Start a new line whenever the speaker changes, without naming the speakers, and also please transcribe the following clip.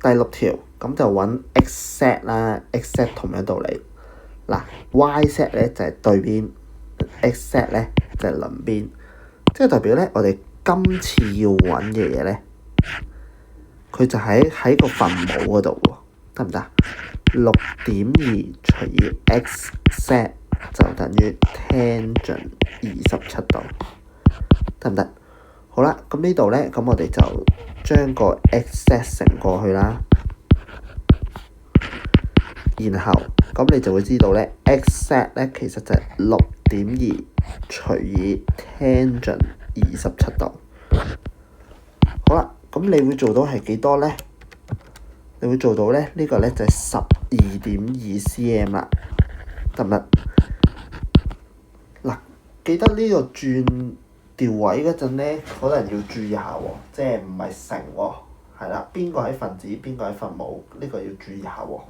第6條咁就揾 x-z 啦，x-z 同樣道理。嗱，y-z 咧就係對邊 ，x-z 咧就係鄰邊，即係代表咧我哋今次要揾嘅嘢咧，佢就喺個分母嗰度喎，得唔得？6.2除以 x-z 就等於 tangent 27度，得唔得？好啦，咁呢度咧，咁我哋就將個 x-z 乘過去啦，然後咁你就會知道咧 x-z 咧其實就係6.2除以 tangent 27度。好啦，咁你會做到係幾多咧？你會做到咧呢個咧就係12.2 cm 啦，得唔得？嗱，記得呢個轉調位嗰陣咧，可能要注意下喎，即係唔係乘喎，係啦，邊個喺分子，邊個喺分母，呢個要注意下喎。